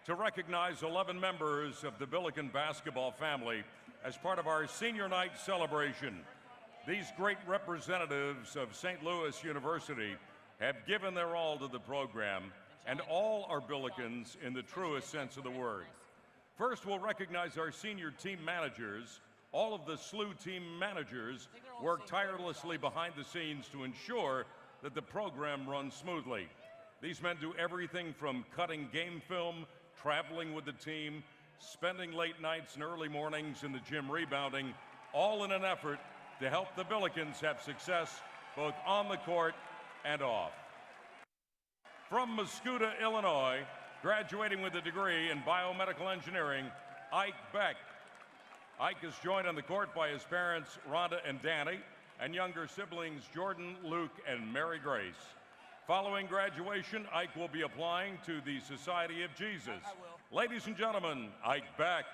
to recognize 11 members of the Billiken basketball family as part of our senior night celebration. These great representatives of St. Louis University have given their all to the program, and all are Billikens in the truest sense of the word. First, we'll recognize our senior team managers. All of the SLU team managers work tirelessly behind the scenes to ensure that the program runs smoothly. These men do everything from cutting game film, traveling with the team, spending late nights and early mornings in the gym rebounding, all in an effort to help the Billikens have success both on the court and off. From Mascoutah, Illinois, graduating with a degree in biomedical engineering, Ike Beck. Ike is joined on the court by his parents, Rhonda and Danny, and younger siblings, Jordan, Luke, and Mary Grace. Following graduation, Ike will be applying to the Society of Jesus. Ladies and gentlemen, Ike Beck.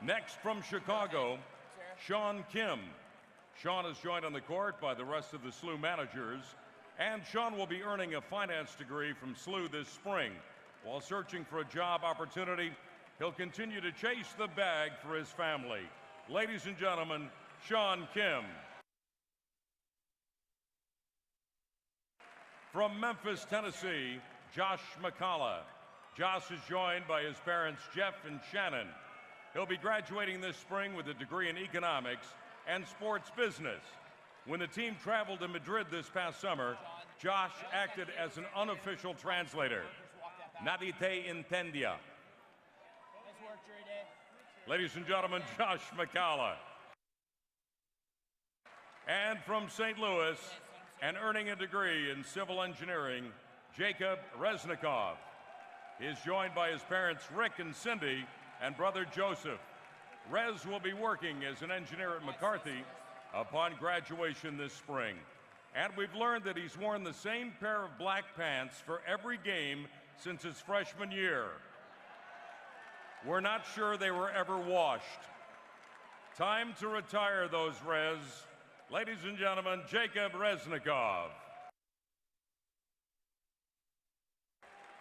Next from Chicago, Sean Kim. Sean is joined on the court by the rest of the SLU managers, and Sean will be earning a finance degree from SLU this spring. While searching for a job opportunity, he'll continue to chase the bag for his family. Ladies and gentlemen, Sean Kim. From Memphis, Tennessee, Josh McCullough. Josh is joined by his parents, Jeff and Shannon. He'll be graduating this spring with a degree in economics and sports business. When the team traveled to Madrid this past summer, Josh acted as an unofficial translator. Nadie te entendia. Ladies and gentlemen, Josh McCullough. And from St. Louis, and earning a degree in civil engineering, Jacob Reznikov. He is joined by his parents, Rick and Cindy, and brother Joseph. Rez will be working as an engineer at McCarthy upon graduation this spring. And we've learned that he's worn the same pair of black pants for every game since his freshman year. We're not sure they were ever washed. Time to retire those, Rez. Ladies and gentlemen, Jacob Reznikov.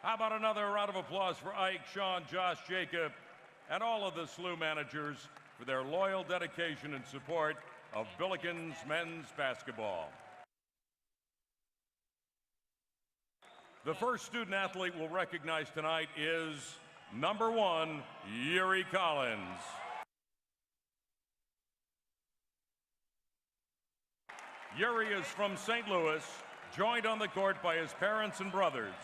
How about another round of applause for Ike, Sean, Josh, Jacob, and all of the SLU managers for their loyal dedication and support of Billikens men's basketball. The first student athlete we'll recognize tonight is number 1, Yuri Collins. Yuri is from St. Louis, joined on the court by his parents and brothers.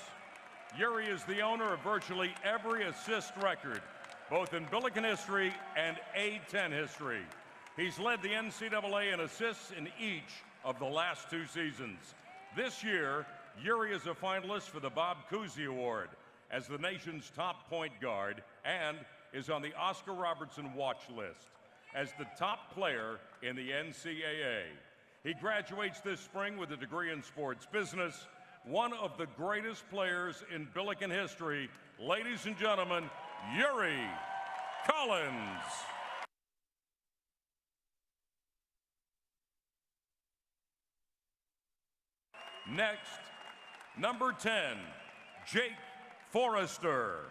Yuri is the owner of virtually every assist record, both in Billiken history and A-10 history. He's led the NCAA in assists in each of the last 2 seasons. This year, Yuri is a finalist for the Bob Cousy Award as the nation's top point guard and is on the Oscar Robertson watch list as the top player in the NCAA. He graduates this spring with a degree in sports business, one of the greatest players in Billiken history. Ladies and gentlemen, Yuri Collins. Next, number 10, Jake Forrester.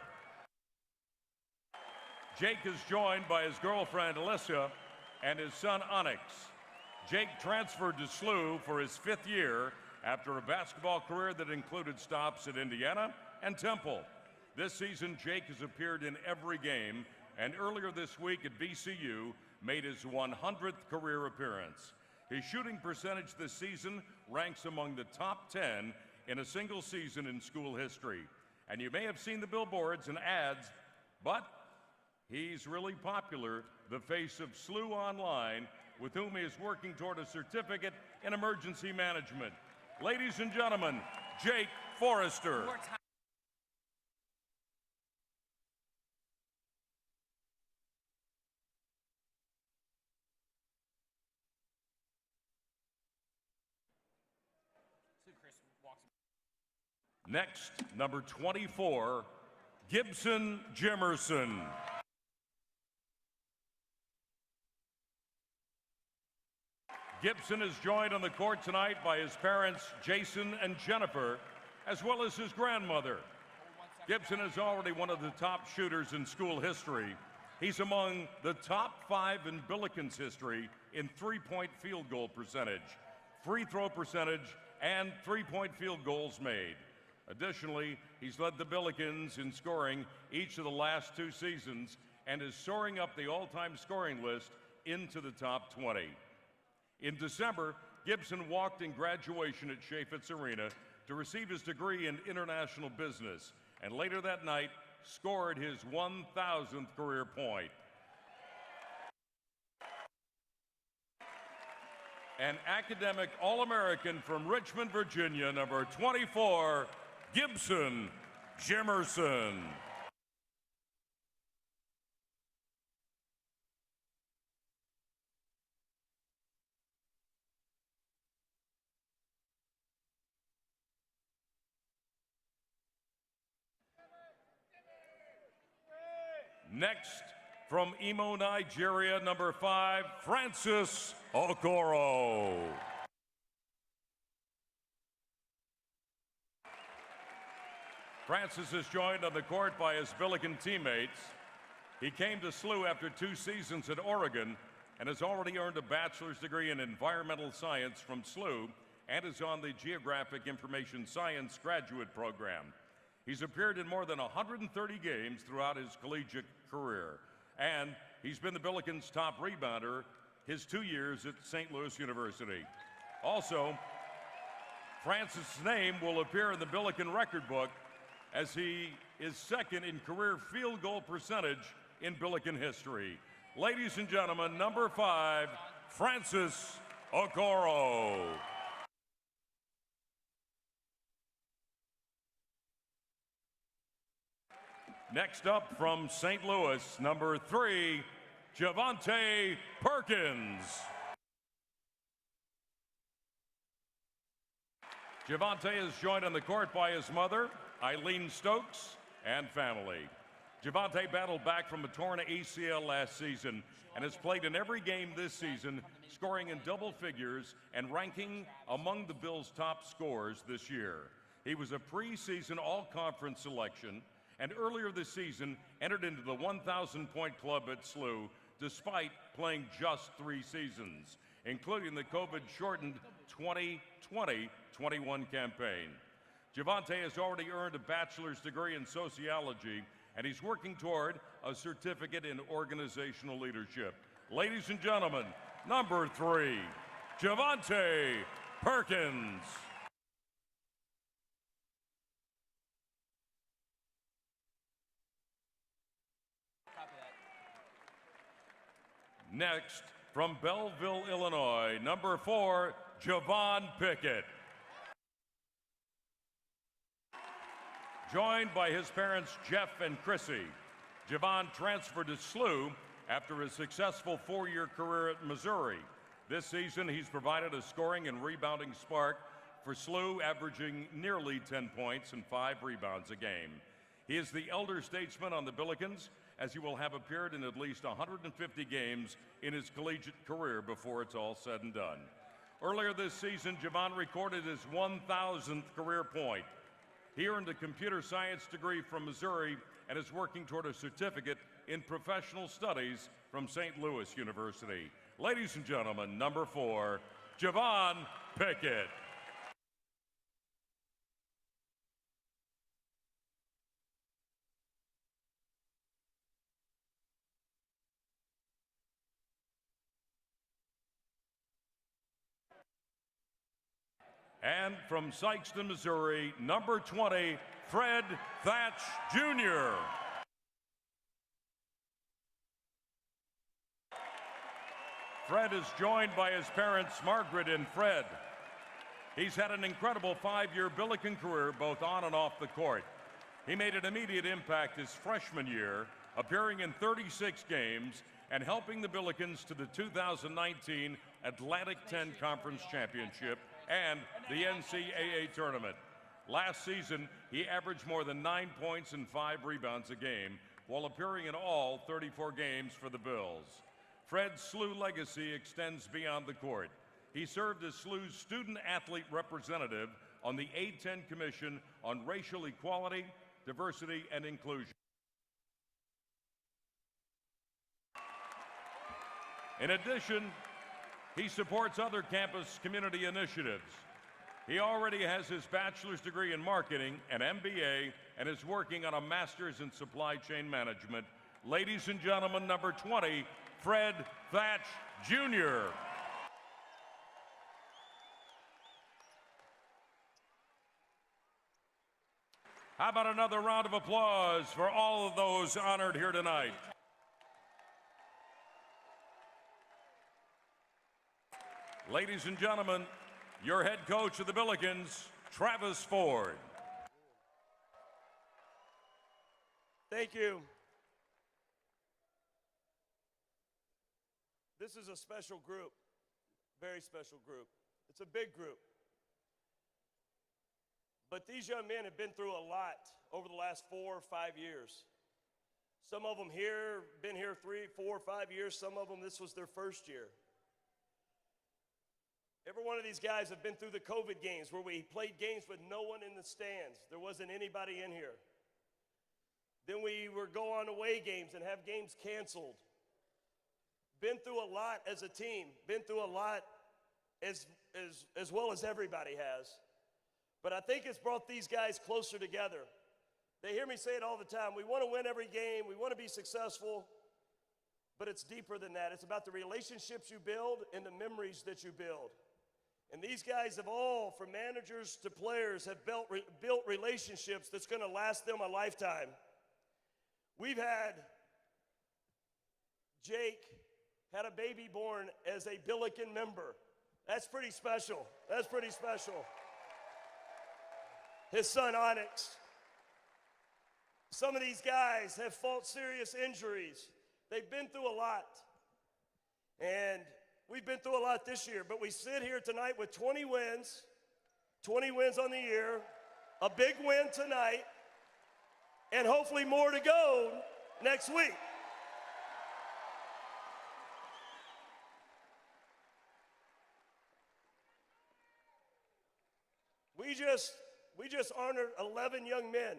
Jake is joined by his girlfriend, Alyssa, and his son, Onyx. Jake transferred to SLU for his 5th year after a basketball career that included stops at Indiana and Temple. This season, Jake has appeared in every game, and earlier this week at VCU made his 100th career appearance. His shooting percentage this season ranks among the top 10 in a single season in school history. And you may have seen the billboards and ads, but he's really popular, the face of SLU Online, with whom he is working toward a certificate in emergency management. Ladies and gentlemen, Jake Forrester. Next, number 24, Gibson Jimerson. Gibson is joined on the court tonight by his parents, Jason and Jennifer, as well as his grandmother. Gibson is already one of the top shooters in school history. He's among the top 5 in Billikens history in three-point field goal percentage, free throw percentage, and three-point field goals made. Additionally, he's led the Billikens in scoring each of the last 2 seasons and is soaring up the all-time scoring list into the top 20. In December, Gibson walked in graduation at Chaffetz Arena to receive his degree in international business, and later that night scored his 1,000th career point. An academic All-American from Richmond, Virginia, number 24, Gibson Jimerson. Next, from Imo, Nigeria, number 5, Francis Okoro. Francis is joined on the court by his Billiken teammates. He came to SLU after 2 seasons at Oregon and has already earned a bachelor's degree in environmental science from SLU and is on the Geographic Information Science graduate program. He's appeared in more than 130 games throughout his collegiate career, and he's been the Billikens' top rebounder his 2 years at St. Louis University. Also, Francis' name will appear in the Billiken record book as he is second in career field goal percentage in Billiken history. Ladies and gentlemen, number 5, Francis Okoro. Next up from St. Louis, number 3, Javante Perkins. Javante is joined on the court by his mother, Eileen Stokes, and family. Javante battled back from a torn ACL last season and has played in every game this season, scoring in double figures and ranking among the Bills' top scorers this year. He was a preseason all-conference selection and earlier this season entered into the 1,000-point club at SLU despite playing just 3 seasons, including the COVID-shortened 2020-21 campaign. Javante has already earned a bachelor's degree in sociology, and he's working toward a certificate in organizational leadership. Ladies and gentlemen, number 3, Javante Perkins. Next, from Belleville, Illinois, number 4, Javon Pickett. Joined by his parents, Jeff and Chrissy, Javon transferred to SLU after a successful 4-year career at Missouri. This season, he's provided a scoring and rebounding spark for SLU, averaging nearly 10 points and 5 rebounds a game. He is the elder statesman on the Billikens, as he will have appeared in at least 150 games in his collegiate career before it's all said and done. Earlier this season, Javon recorded his 1,000th career point. He earned a computer science degree from Missouri and is working toward a certificate in professional studies from St. Louis University. Ladies and gentlemen, number 4, Javon Pickett. And from Sikeston, Missouri, number 20, Fred Thatch Jr. Fred is joined by his parents, Margaret and Fred. He's had an incredible 5-year Billiken career, both on and off the court. He made an immediate impact his freshman year, appearing in 36 games and helping the Billikens to the 2019 Atlantic 10 Conference Championship and the NCAA tournament. Last season, he averaged more than 9 points and 5 rebounds a game, while appearing in all 34 games for the Bills. Fred's SLU legacy extends beyond the court. He served as SLU's student-athlete representative on the A-10 Commission on Racial Equality, Diversity, and Inclusion. In addition, he supports other campus community initiatives. He already has his bachelor's degree in marketing, an MBA, and is working on a master's in supply chain management. Ladies and gentlemen, number 20, Fred Thatch, Jr. How about another round of applause for all of those honored here tonight? Ladies and gentlemen, your head coach of the Billikens, Travis Ford. Thank you. This is a special group, very special group. It's a big group. But these young men have been through a lot over the last 4 or 5 years. Some of them here, been here 3, 4, 5 years. Some of them, this was their first year. Every one of these guys have been through the COVID games where we played games with no one in the stands. There wasn't anybody in here. Then we would go on away games and have games canceled. Been through a lot as a team. Been through a lot as well as everybody has. But I think it's brought these guys closer together. They hear me say it all the time. We want to win every game. We want to be successful. But it's deeper than that. It's about the relationships you build and the memories that you build. And these guys have all, from managers to players, have built relationships that's going to last them a lifetime. We've had Jake had a baby born as a Billiken member. That's pretty special. That's pretty special. His son Onyx. Some of these guys have fought serious injuries. They've been through a lot. And we've been through a lot this year, but we sit here tonight with 20 wins on the year, a big win tonight, and hopefully more to go next week. We just honored 11 young men.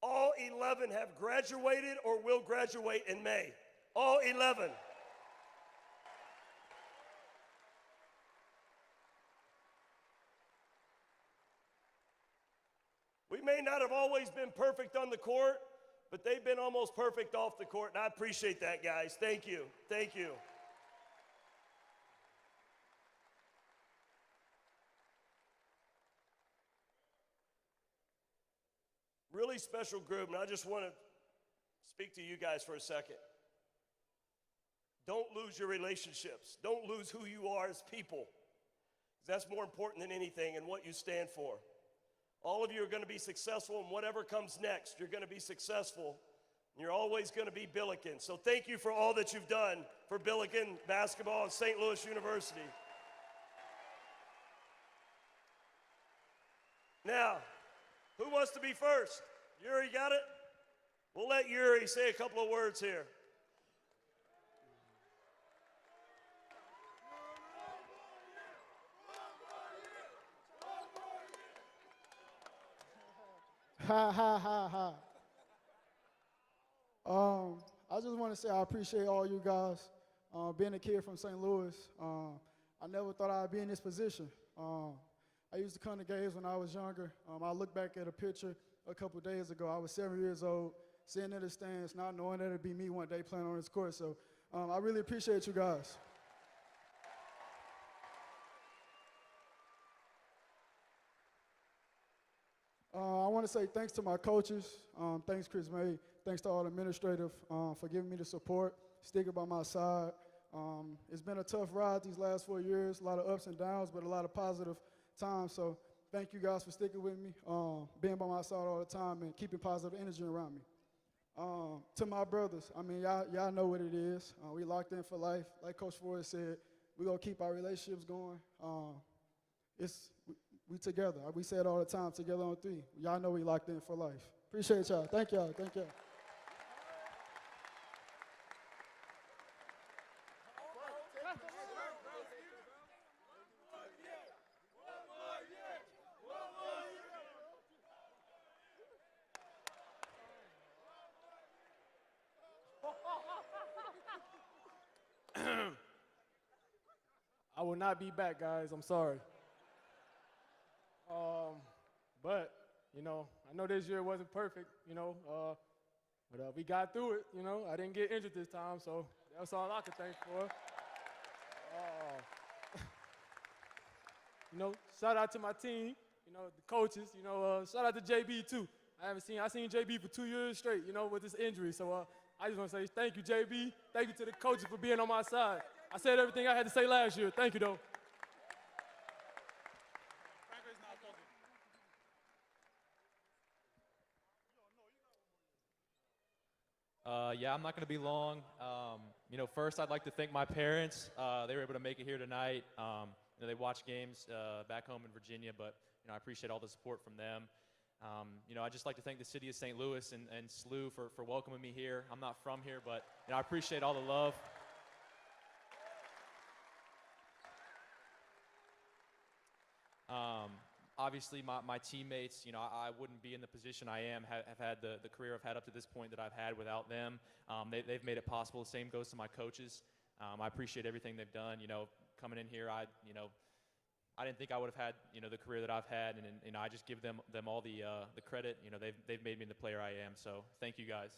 All 11 have graduated or will graduate in May. All 11. We may not have always been perfect on the court, but they've been almost perfect off the court, and I appreciate that, guys. Thank you. Thank you. Really special group, and I just want to speak to you guys for a second. Don't lose your relationships. Don't lose who you are as people. That's more important than anything and what you stand for. All of you are going to be successful in whatever comes next. You're going to be successful, and you're always going to be Billiken. So thank you for all that you've done for Billiken basketball and St. Louis University. Now, who wants to be first? Yuri, got it? We'll let Yuri say a couple of words here. Ha, ha, ha, ha. I just want to say I appreciate all you guys. Being a kid from St. Louis, I never thought I'd be in this position. I used to come to games when I was younger. I look back at a picture a couple days ago. I was 7 years old, sitting in the stands, not knowing that it'd be me one day playing on this court. So I really appreciate you guys. I want to say thanks to my coaches. Thanks, Chris May. Thanks to all the administrative for giving me the support, sticking by my side. It's been a tough ride these last 4 years, a lot of ups and downs, but a lot of positive times. So thank you guys for sticking with me, being by my side all the time, and keeping positive energy around me. To my brothers, I mean, y'all know what it is. We locked in for life. Like Coach Ford said, we're going to keep our relationships going. We together. We say it all the time, together on three. Y'all know we locked in for life. Appreciate y'all. Thank y'all. Thank y'all. will not be back, guys. I'm sorry. But, you know, I know this year wasn't perfect, you know, but we got through it, you know. I didn't get injured this time, so that's all I could thank for. You know, shout out to my team, you know, the coaches, you know, shout out to JB too. I seen JB for 2 years straight, you know, with this injury. So I just want to say thank you, JB. Thank you to the coaches for being on my side. I said everything I had to say last year. Thank you, though. Yeah, I'm not going to be long. You know, first I'd like to thank my parents. They were able to make it here tonight. You know, they watch games back home in Virginia, but you know, I appreciate all the support from them. You know, I'd just like to thank the city of St. Louis and SLU for welcoming me here. I'm not from here, but you know, I appreciate all the love. Obviously, my teammates, you know, I wouldn't be in the position I am, have had the career I've had up to this point that I've had without them. They've made it possible. The same goes to my coaches. I appreciate everything they've done. You know, coming in here, I didn't think I would have had, you know, the career that I've had, and you know, I just give them all the credit. You know, they've made me the player I am. So thank you guys.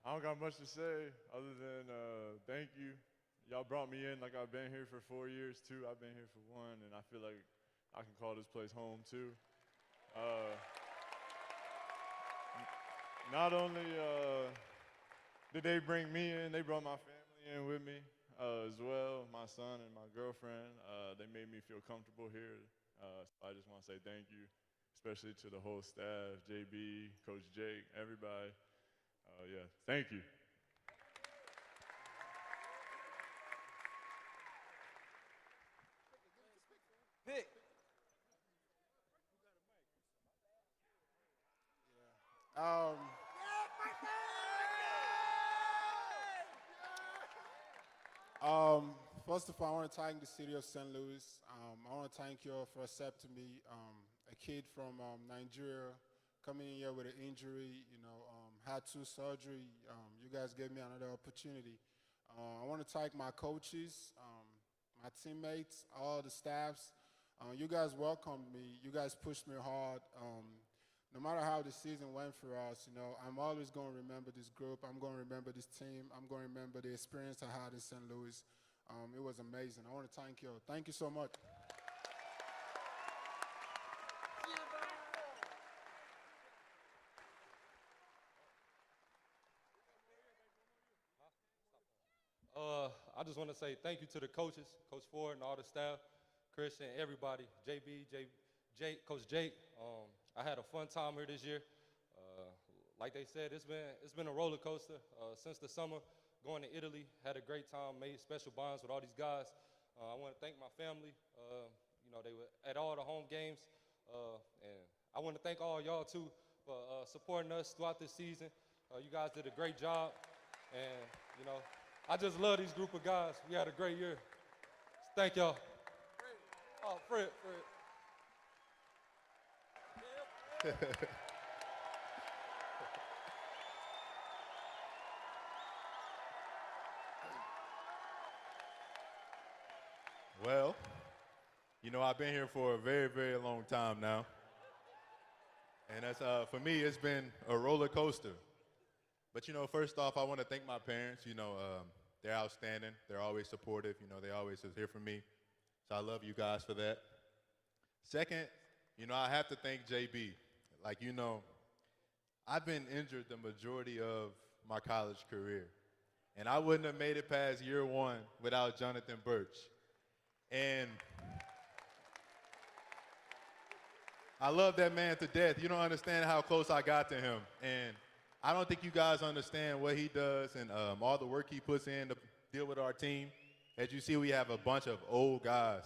I don't got much to say other than thank you. Y'all brought me in like I've been here for 4 years too. I've been here for 1, and I feel like I can call this place home too. Not only did they bring me in, they brought my family in with me as well, my son and my girlfriend. They made me feel comfortable here. So I just want to say thank you, especially to the whole staff, JB, Coach Jake, everybody. Yeah, thank you. Pick. First of all, I want to thank the city of St. Louis. I want to thank you all for accepting me, a kid from Nigeria, coming in here with an injury, you know, had 2 surgery. You guys gave me another opportunity. I want to thank my coaches, my teammates, all the staffs. You guys welcomed me. You guys pushed me hard. No matter how the season went for us, you know, I'm always going to remember this group. I'm going to remember this team. I'm going to remember the experience I had in St. Louis. It was amazing. I want to thank you all. Thank you so much. I just want to say thank you to the coaches, Coach Ford and all the staff, Christian, everybody, JB, Jake, Coach Jake. I had a fun time here this year. Like they said, it's been a roller coaster since the summer. Going to Italy, had a great time, made special bonds with all these guys. I want to thank my family. You know, they were at all the home games, and I want to thank all y'all too for supporting us throughout this season. You guys did a great job, and you know, I just love these group of guys. We had a great year. Thank y'all. Oh, Fred. Well, you know, I've been here for a very, very long time now. And that's, for me, it's been a roller coaster. But, you know, first off, I want to thank my parents. You know, they're outstanding. They're always supportive. You know, they always is here for me. So I love you guys for that. Second, you know, I have to thank JB. Like, you know, I've been injured the majority of my college career. And I wouldn't have made it past year 1 without Jonathan Birch. And I love that man to death. You don't understand how close I got to him. And I don't think you guys understand what he does and all the work he puts in to deal with our team. As you see, we have a bunch of old guys.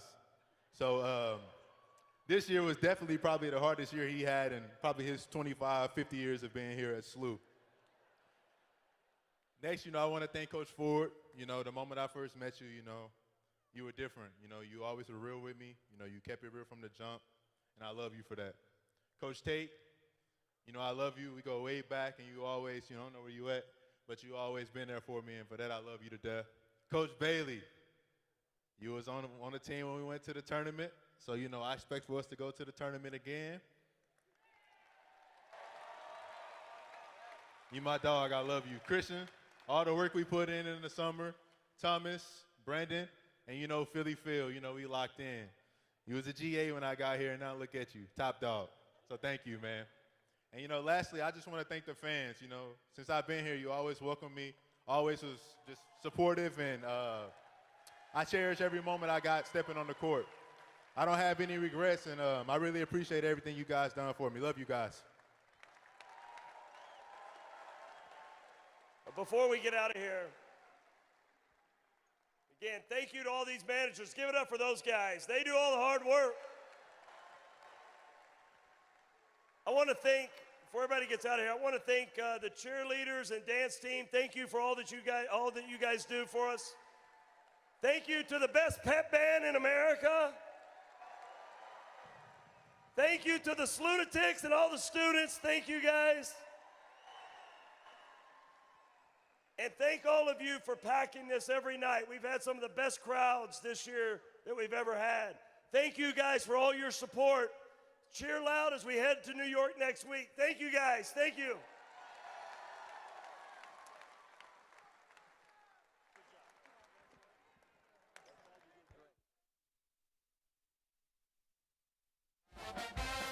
So this year was definitely probably the hardest year he had in probably his 25, 50 years of being here at SLU. Next, you know, I want to thank Coach Ford. You know, the moment I first met you, you know, you were different. You know, you always were real with me. You know, you kept it real from the jump. and I love you for that. Coach Tate, you know I love you. We go way back, and you always, I don't know where you at, but you always been there for me, and for that I love you to death. Coach Bailey, you was on the team when we went to the tournament, so I expect for us to go to the tournament again. You my dog, I love you. Christian, all the work we put in the summer, Thomas, Brandon, and Philly Phil, we locked in. You was a GA when I got here, and now look at you, top dog. So thank you, man. And lastly, I just want to thank the fans. Since I've been here, you always welcome me, always was just supportive, and I cherish every moment I got stepping on the court. I don't have any regrets, and I really appreciate everything you guys done for me. Love you guys. Before we get out of here, again, thank you to all these managers. Give it up for those guys. They do all the hard work. I want to thank, before everybody gets out of here, I want to thank the cheerleaders and dance team. Thank you for all that you guys do for us. Thank you to the best pep band in America. Thank you to the Slunatics and all the students. Thank you, guys. And thank all of you for packing this every night. We've had some of the best crowds this year that we've ever had. Thank you guys for all your support. Cheer loud as we head to New York next week. Thank you guys. Thank you. Good job.